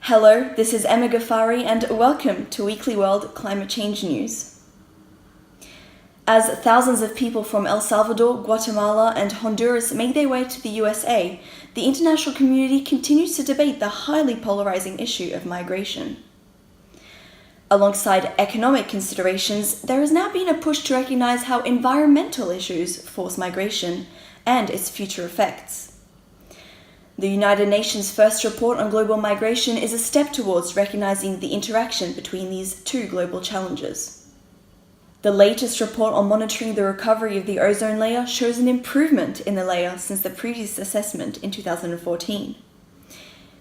Hello, this is Emma Ghaffari and welcome to Weekly World Climate Change News. As thousands of people from El Salvador, Guatemala and Honduras make their way to the USA, the international community continues to debate the highly polarizing issue of migration. Alongside economic considerations, there has now been a push to recognize how environmental issues force migration and its future effects. The United Nations' first report on global migration is a step towards recognizing the interaction between these two global challenges. The latest report on monitoring the recovery of the ozone layer shows an improvement in the layer since the previous assessment in 2014.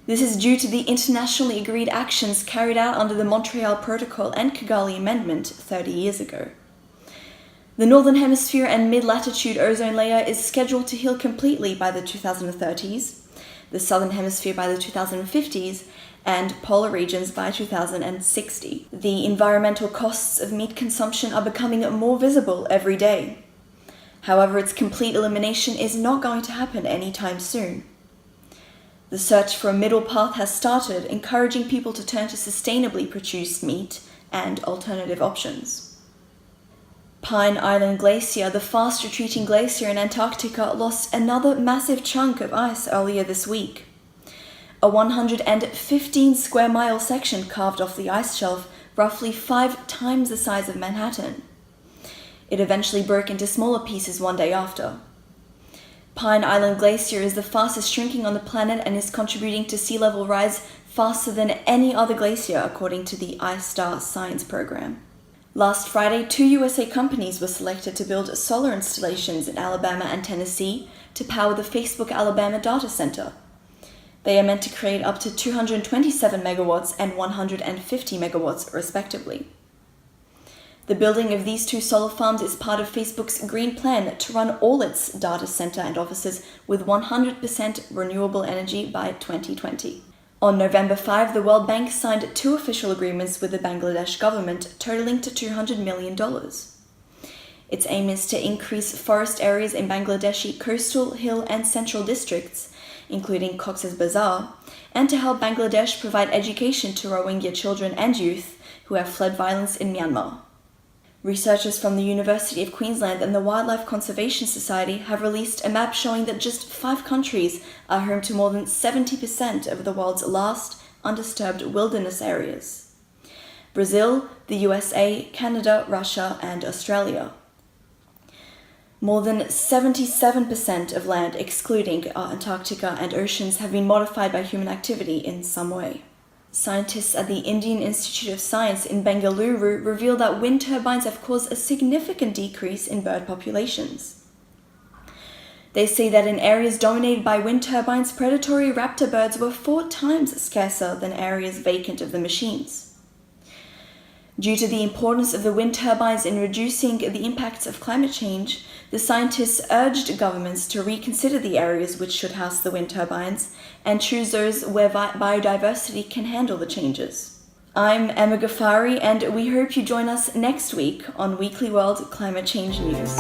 This is due to the internationally agreed actions carried out under the Montreal Protocol and Kigali Amendment 30 years ago. The Northern Hemisphere and mid-latitude ozone layer is scheduled to heal completely by the 2030s, the Southern Hemisphere by the 2050s, and polar regions by 2060. The environmental costs of meat consumption are becoming more visible every day. However, its complete elimination is not going to happen anytime soon. The search for a middle path has started, encouraging people to turn to sustainably produced meat and alternative options. Pine Island Glacier, the fast-retreating glacier in Antarctica, lost another massive chunk of ice earlier this week. A 115 square mile section carved off the ice shelf, roughly 5 times the size of Manhattan. It eventually broke into smaller pieces one day after. Pine Island Glacier is the fastest shrinking on the planet and is contributing to sea level rise faster than any other glacier, according to the iStar Science program. Last Friday, 2 USA companies were selected to build solar installations in Alabama and Tennessee to power the Facebook Alabama data center. They are meant to create up to 227 megawatts and 150 megawatts, respectively. The building of these 2 solar farms is part of Facebook's green plan to run all its data center and offices with 100% renewable energy by 2020. On November 5, the World Bank signed 2 official agreements with the Bangladesh government, totaling to $200 million. Its aim is to increase forest areas in Bangladeshi coastal, hill and central districts, including Cox's Bazar, and to help Bangladesh provide education to Rohingya children and youth who have fled violence in Myanmar. Researchers from the University of Queensland and the Wildlife Conservation Society have released a map showing that just 5 countries are home to more than 70% of the world's last undisturbed wilderness areas: Brazil, the USA, Canada, Russia, and Australia. More than 77% of land, excluding Antarctica and oceans, have been modified by human activity in some way. Scientists at the Indian Institute of Science in Bengaluru revealed that wind turbines have caused a significant decrease in bird populations. They say that in areas dominated by wind turbines, predatory raptor birds were 4 times scarcer than areas vacant of the machines. Due to the importance of the wind turbines in reducing the impacts of climate change, the scientists urged governments to reconsider the areas which should house the wind turbines and choose those where biodiversity can handle the changes. I'm Emma Ghaffari, and we hope you join us next week on Weekly World Climate Change News.